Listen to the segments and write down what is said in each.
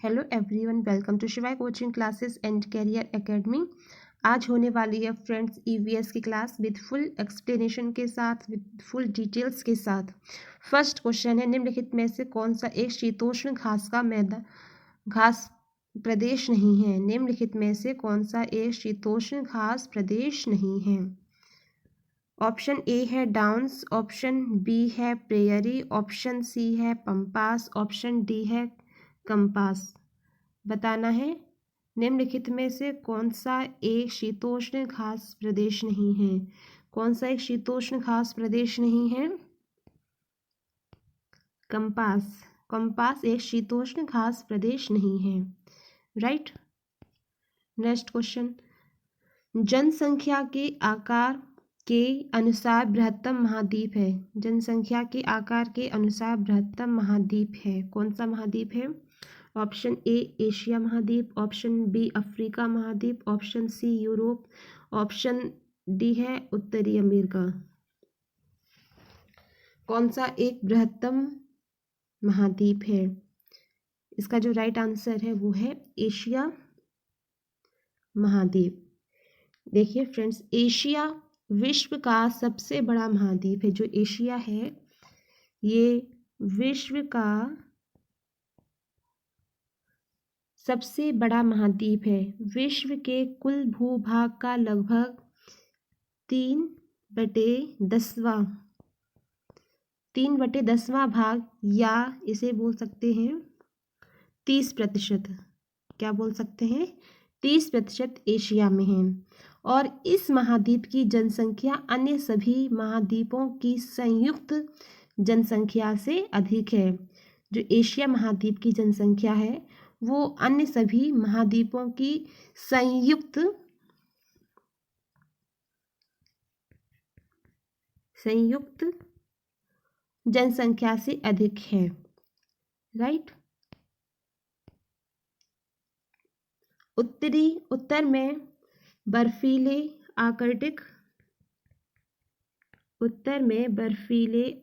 Hello everyone, welcome to Shivay coaching classes and career academy. आज होने वाली है फ्रेंड्स ईवीएस की क्लास विद फुल एक्सप्लेनेशन के साथ, विद फुल डिटेल्स के साथ। फर्स्ट क्वेश्चन है, निम्नलिखित में से कौन सा एक शीतोष्ण घास प्रदेश नहीं है। निम्नलिखित में से कौन सा एक शीतोष्ण घास प्रदेश नहीं है। ऑप्शन ए है डाउन्स, ऑप्शन बी है प्रेयरी, ऑप्शन सी है पंपास, ऑप्शन डी है कंपास। बताना है निम्नलिखित में से कौन सा एक शीतोष्ण घास प्रदेश नहीं है। कौन सा एक शीतोष्ण घास प्रदेश नहीं है। कंपास। कंपास एक शीतोष्ण घास प्रदेश नहीं है। राइट। नेक्स्ट क्वेश्चन, जनसंख्या के आकार के अनुसार बृहत्तम महाद्वीप है। जनसंख्या के आकार के अनुसार बृहत्तम महाद्वीप है। कौन सा महाद्वीप है। ऑप्शन ए एशिया महाद्वीप, ऑप्शन बी अफ्रीका महाद्वीप, option C Europe, option D है उत्तरी अमेरिका। कौन सा एक बृहत्तम महाद्वीप है। इसका जो राइट आंसर है वो है एशिया महाद्वीप। देखिए फ्रेंड्स, एशिया विश्व का सबसे बड़ा महाद्वीप है। जो एशिया है ये विश्व का सबसे बड़ा महाद्वीप है। विश्व के कुल भूभाग का लगभग 3/10वां भाग, या इसे बोल सकते हैं 30%। क्या बोल सकते हैं, 30% एशिया में है। और इस महाद्वीप की जनसंख्या अन्य सभी महाद्वीपों की संयुक्त जनसंख्या से अधिक है। जो एशिया महाद्वीप की जनसंख्या है वो अन्य सभी महाद्वीपों की संयुक्त जनसंख्या से अधिक है। राइट। उत्तर में बर्फीले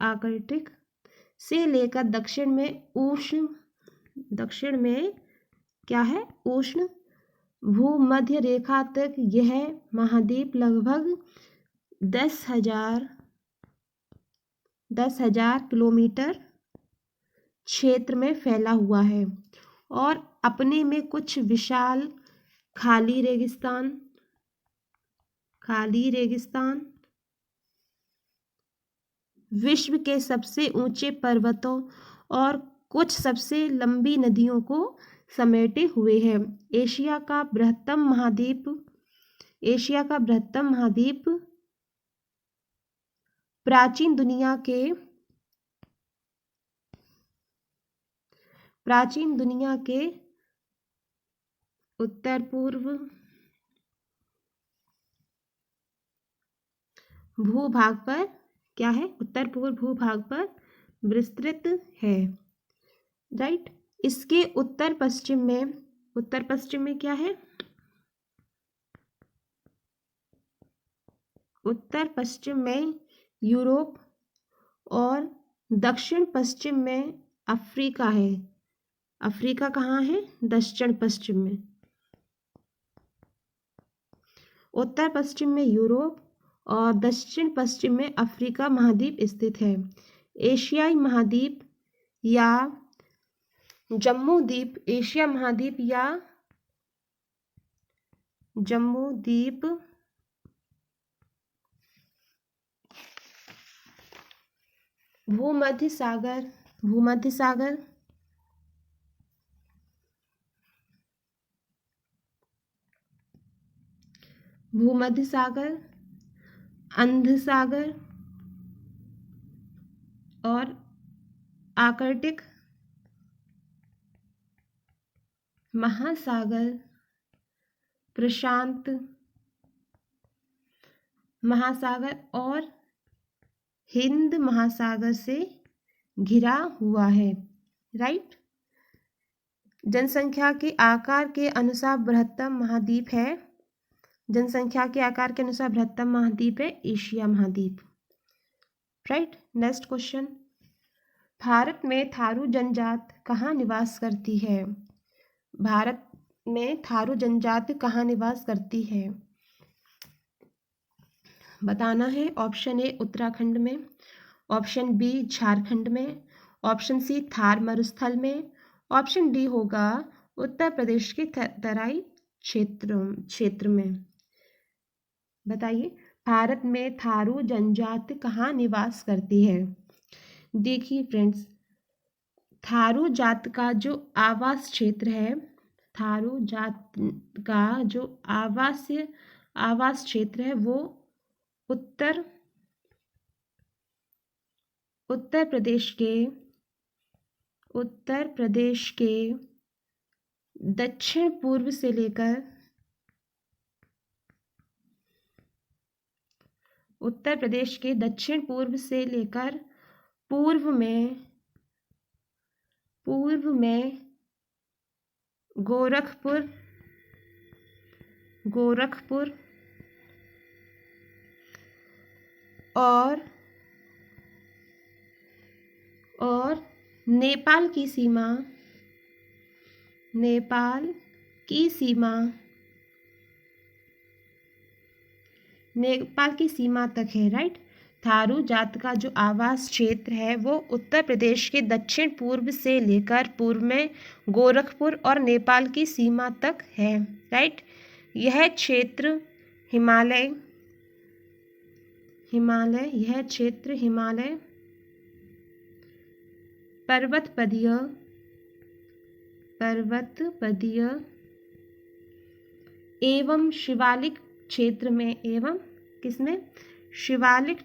आर्कटिक से लेकर दक्षिण में क्या है, उष्ण भूमध्य रेखा तक यह महाद्वीप लगभग 10,000 किलोमीटर क्षेत्र में फैला हुआ है और अपने में कुछ विशाल खाली रेगिस्तान, विश्व के सबसे ऊंचे पर्वतों और कुछ सबसे लंबी नदियों को समेटे हुए है। एशिया का बृहत्तम महाद्वीप प्राचीन दुनिया के उत्तर पूर्व भूभाग पर क्या है, उत्तर पूर्व भूभाग पर विस्तृत है। राइट। इसके उत्तर पश्चिम में क्या है, उत्तर पश्चिम में यूरोप और दक्षिण पश्चिम में अफ्रीका है। अफ्रीका कहाँ है, दक्षिण पश्चिम में। उत्तर पश्चिम में यूरोप और दक्षिण पश्चिम में अफ्रीका महाद्वीप स्थित है। एशियाई महाद्वीप या जम्मू द्वीप, एशिया महाद्वीप या जम्मू द्वीप भूमध्य सागर अंध सागर और आर्कटिक महासागर, प्रशांत महासागर और हिंद महासागर से घिरा हुआ है। राइट। जनसंख्या के आकार के अनुसार बृहत्तम महाद्वीप है। जनसंख्या के आकार के अनुसार बृहत्तम महाद्वीप है एशिया महाद्वीप। राइट। नेक्स्ट क्वेश्चन, भारत में थारू जनजाति कहाँ निवास करती है। भारत में थारू जनजाति कहाँ निवास करती है? बताना है। ऑप्शन ए उत्तराखंड में, ऑप्शन बी झारखंड में, ऑप्शन सी थार मरुस्थल में, ऑप्शन डी होगा उत्तर प्रदेश के तराई क्षेत्र में। बताइए, भारत में थारू जनजाति कहाँ निवास करती है? देखिए फ्रेंड्स, थारू जात का जो आवास क्षेत्र है, थारू जात का जो आवास क्षेत्र है वो उत्तर प्रदेश के दक्षिण पूर्व से लेकर उत्तर प्रदेश के दक्षिण पूर्व से लेकर पूर्व में गोरखपुर और नेपाल की सीमा तक है, राइट। थारू जात का जो आवास क्षेत्र है वो उत्तर प्रदेश के दक्षिण पूर्व से लेकर पूर्व में गोरखपुर और नेपाल की सीमा तक है, राइट। यह क्षेत्र हिमालय पर्वतपदीय एवं शिवालिक क्षेत्र में शिवालिक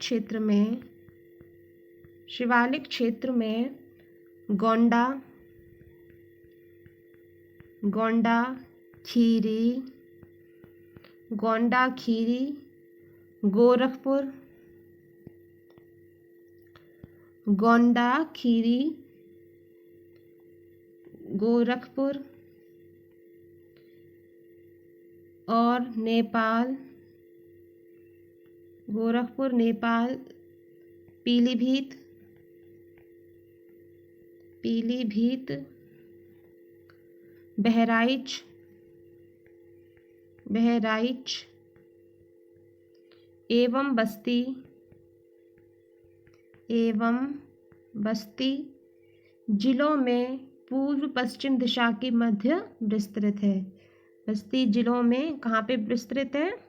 क्षेत्र में गोंडा खीरी गोरखपुर और नेपाल पीलीभीत बहराइच एवं बस्ती जिलों में पूर्व पश्चिम दिशा के मध्य विस्तृत है। बस्ती जिलों में कहाँ पे विस्तृत है?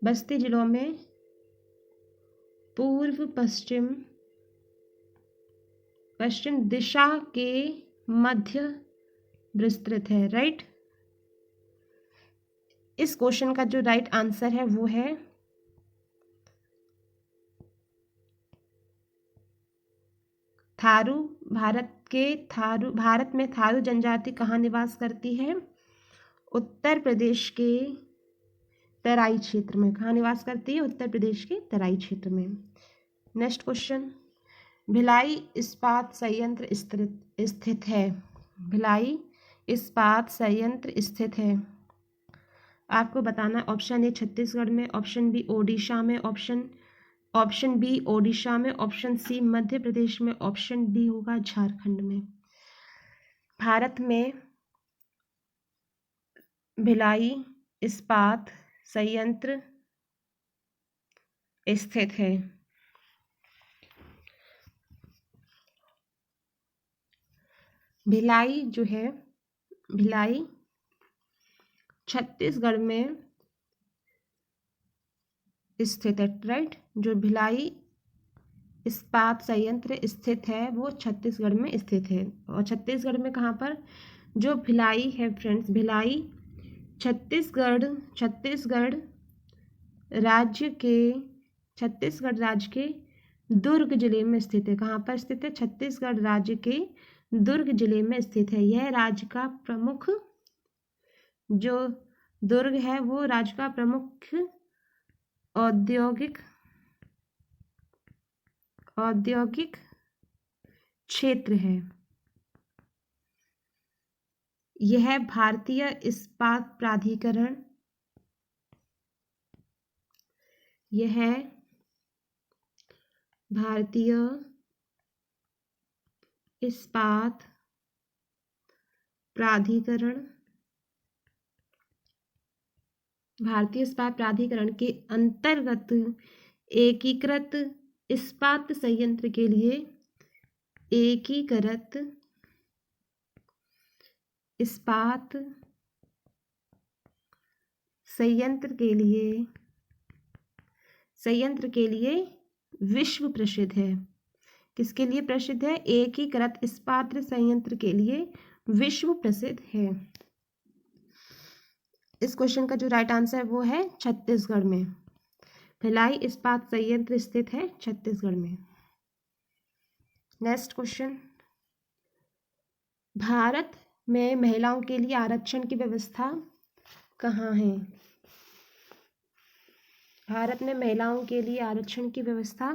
बस्ती जिलों में पूर्व पश्चिम दिशा के मध्य विस्तृत है, राइट। इस क्वेश्चन का जो राइट आंसर है वो है थारू। भारत में थारू जनजाति कहाँ निवास करती है? उत्तर प्रदेश के तराई क्षेत्र में। कहाँ निवास करती है? उत्तर प्रदेश के तराई क्षेत्र में। नेक्स्ट क्वेश्चन, भिलाई इस्पात संयंत्र स्थित है। भिलाई इस्पात संयंत्र स्थित है। आपको बताना, ऑप्शन ए छत्तीसगढ़ में, ऑप्शन बी ओडिशा में, ऑप्शन बी ओडिशा में, ऑप्शन सी मध्य प्रदेश में, ऑप्शन डी होगा झारखंड में। भारत में भिलाई इस्पात संयंत्र स्थित है। भिलाई जो है, भिलाई छत्तीसगढ़ में स्थित है, राइट। जो भिलाई इस्पात संयंत्र स्थित है वो छत्तीसगढ़ में स्थित है। और छत्तीसगढ़ में कहाँ पर? जो भिलाई है फ्रेंड्स, भिलाई छत्तीसगढ़ राज्य के दुर्ग जिले में स्थित है। कहाँ पर स्थित है? छत्तीसगढ़ राज्य के दुर्ग जिले में स्थित है। यह राज्य का प्रमुख जो दुर्ग है वो राज्य का प्रमुख औद्योगिक क्षेत्र है। यह भारतीय इस्पात प्राधिकरण इस्पात प्राधिकरण, भारतीय इस्पात प्राधिकरण के अंतर्गत एकीकृत इस्पात संयंत्र के लिए एकीकृत इस्पात संयंत्र के लिए विश्व प्रसिद्ध है। किसके लिए प्रसिद्ध है? एकीकृत इस्पात संयंत्र के लिए विश्व प्रसिद्ध है। इस क्वेश्चन का जो राइट आंसर है वो है छत्तीसगढ़ में। भिलाई इस्पात संयंत्र स्थित है छत्तीसगढ़ में। नेक्स्ट क्वेश्चन, भारत में महिलाओं के लिए आरक्षण की व्यवस्था कहाँ है? भारत में महिलाओं के लिए आरक्षण की व्यवस्था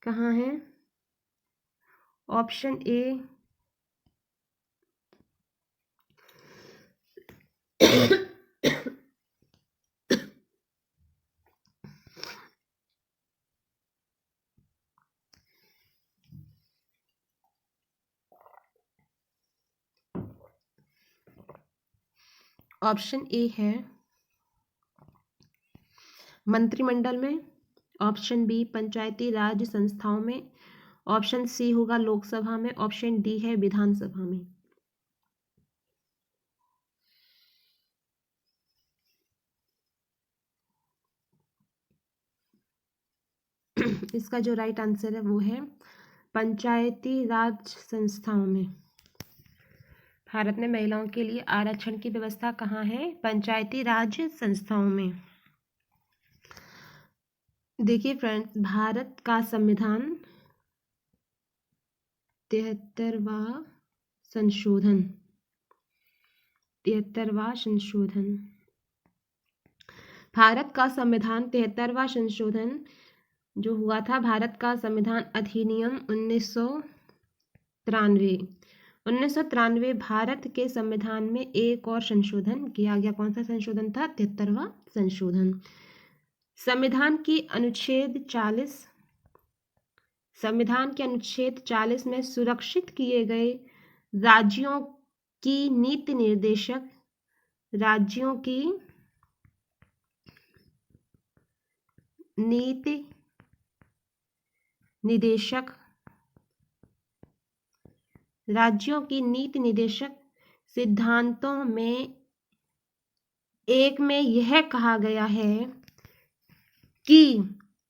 कहाँ है? ऑप्शन ए ऑप्शन ए है मंत्रिमंडल में, ऑप्शन बी पंचायती राज संस्थाओं में, ऑप्शन सी होगा लोकसभा में, ऑप्शन डी है विधानसभा में। इसका जो राइट आंसर है वो है पंचायती राज संस्थाओं में। भारत में महिलाओं के लिए आरक्षण की व्यवस्था कहाँ है? पंचायती राज संस्थाओं में। देखिए फ्रेंड्स, भारत का संविधान 73वां संशोधन भारत का संविधान 73वां संशोधन जो हुआ था, भारत का संविधान अधिनियम 1993 भारत के संविधान में एक और संशोधन किया गया। कौन सा संशोधन था? 73वां संशोधन। संविधान के अनुच्छेद 40 में सुरक्षित किए गए राज्यों की नीति निदेशक सिद्धांतों में एक में यह कहा गया है कि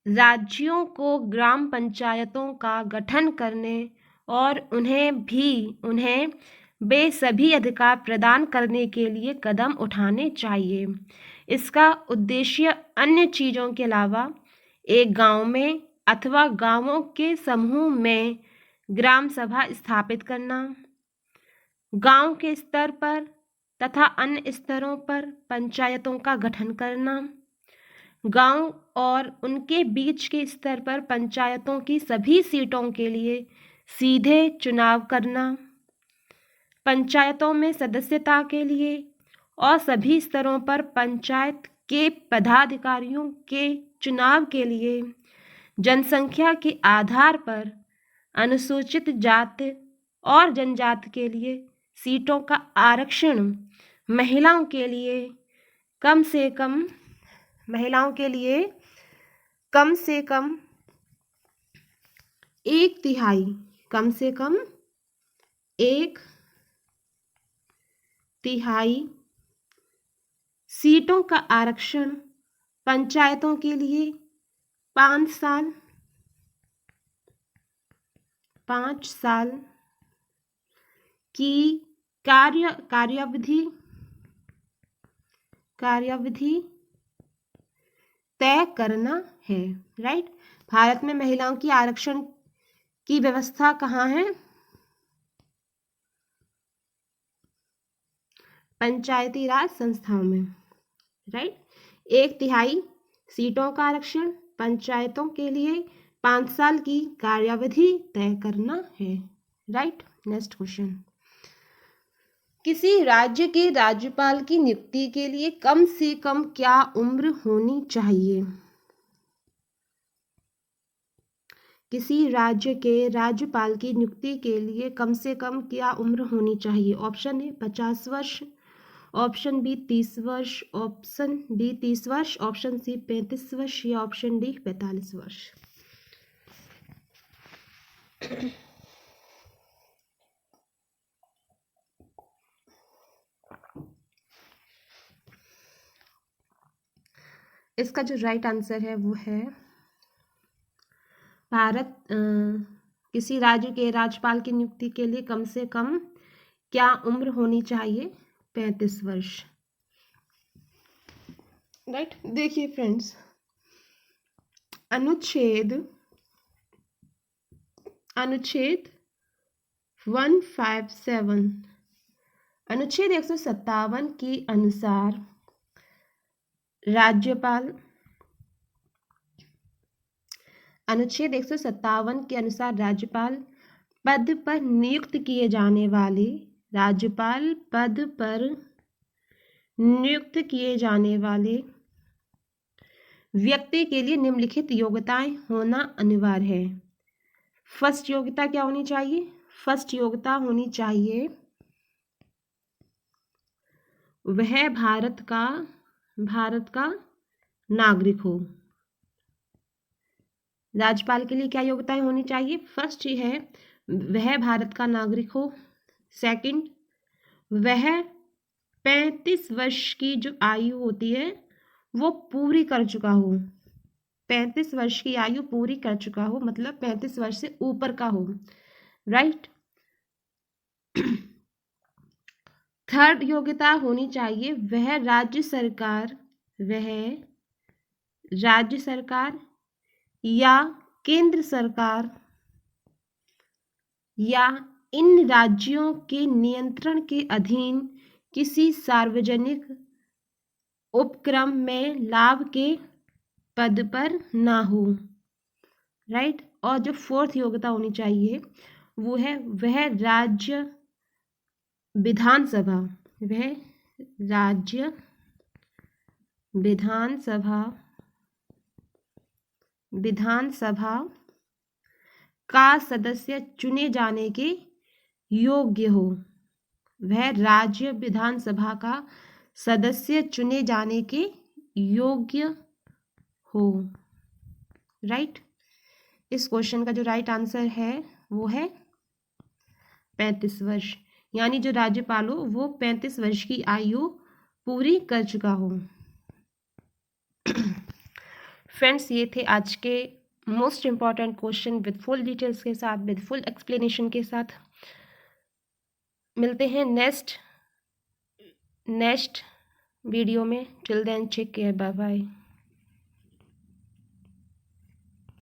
राज्यों को ग्राम पंचायतों का गठन करने और उन्हें वे सभी अधिकार प्रदान करने के लिए कदम उठाने चाहिए। इसका उद्देश्य अन्य चीज़ों के अलावा एक गांव में अथवा गांवों के समूह में ग्राम सभा स्थापित करना, गांव के स्तर पर तथा अन्य स्तरों पर पंचायतों का गठन करना, गांव और उनके बीच के स्तर पर पंचायतों की सभी सीटों के लिए सीधे चुनाव करना, पंचायतों में सदस्यता के लिए और सभी स्तरों पर पंचायत के पदाधिकारियों के चुनाव के लिए जनसंख्या के आधार पर अनुसूचित जाति और जनजाति के लिए सीटों का आरक्षण, महिलाओं के लिए कम से कम 1/3 सीटों का आरक्षण, पंचायतों के लिए 5 साल की कार्यावधि तय करना है। राइट। भारत में महिलाओं की आरक्षण की व्यवस्था कहाँ है? पंचायती राज संस्थाओं में। राइट। 1/3 सीटों का आरक्षण, पंचायतों के लिए 5 साल की कार्यावधि तय करना है। राइट। नेक्स्ट क्वेश्चन, किसी राज्य के राज्यपाल की नियुक्ति के लिए कम से कम क्या उम्र होनी चाहिए? किसी राज्य के राज्यपाल की नियुक्ति के लिए कम से कम क्या उम्र होनी चाहिए? ऑप्शन ए 50 वर्ष, ऑप्शन बी 30 वर्ष, ऑप्शन बी 30 वर्ष, ऑप्शन सी 35 वर्ष या ऑप्शन डी 45 वर्ष। इसका जो राइट आंसर है वो है किसी राज्य के राज्यपाल की नियुक्ति के लिए कम से कम क्या उम्र होनी चाहिए? 35 वर्ष। राइट, देखिए फ्रेंड्स, अनुच्छेद 157 अनुच्छेद 157 के अनुसार राज्यपाल अनुच्छेद 157 के अनुसार राज्यपाल पद पर नियुक्त किए जाने वाले राज्यपाल पद पर नियुक्त किए जाने वाले व्यक्ति के लिए निम्नलिखित योग्यताएं होना अनिवार्य है। फर्स्ट योग्यता क्या होनी चाहिए? फर्स्ट योग्यता होनी चाहिए वह भारत का नागरिक हो। राज्यपाल के लिए क्या योग्यताएं होनी चाहिए? फर्स्ट ये है वह भारत का नागरिक हो। सेकंड, वह 35 वर्ष की जो आयु होती है वो पूरी कर चुका हो। 35 वर्ष की आयु पूरी कर चुका हो, मतलब 35 वर्ष से ऊपर का हो। राइट। थर्ड योग्यता होनी चाहिए वह राज्य सरकार या केंद्र सरकार या इन राज्यों के नियंत्रण के अधीन किसी सार्वजनिक उपक्रम में लाभ के पद पर ना हो। राइट। और जो फोर्थ योग्यता होनी चाहिए वो है वह राज्य विधानसभा का सदस्य चुने जाने के योग्य हो। वह राज्य विधानसभा का सदस्य चुने जाने के योग्य हो। राइट। इस क्वेश्चन का जो राइट आंसर है वो है 35 वर्ष, यानी जो राज्यपाल हो वो 35 वर्ष की आयु पूरी कर चुका हो। फ्रेंड्स, ये थे आज के most important question with full details के साथ, विद फुल एक्सप्लेनेशन के साथ। मिलते हैं नेक्स्ट वीडियो में। Till then take care, bye bye.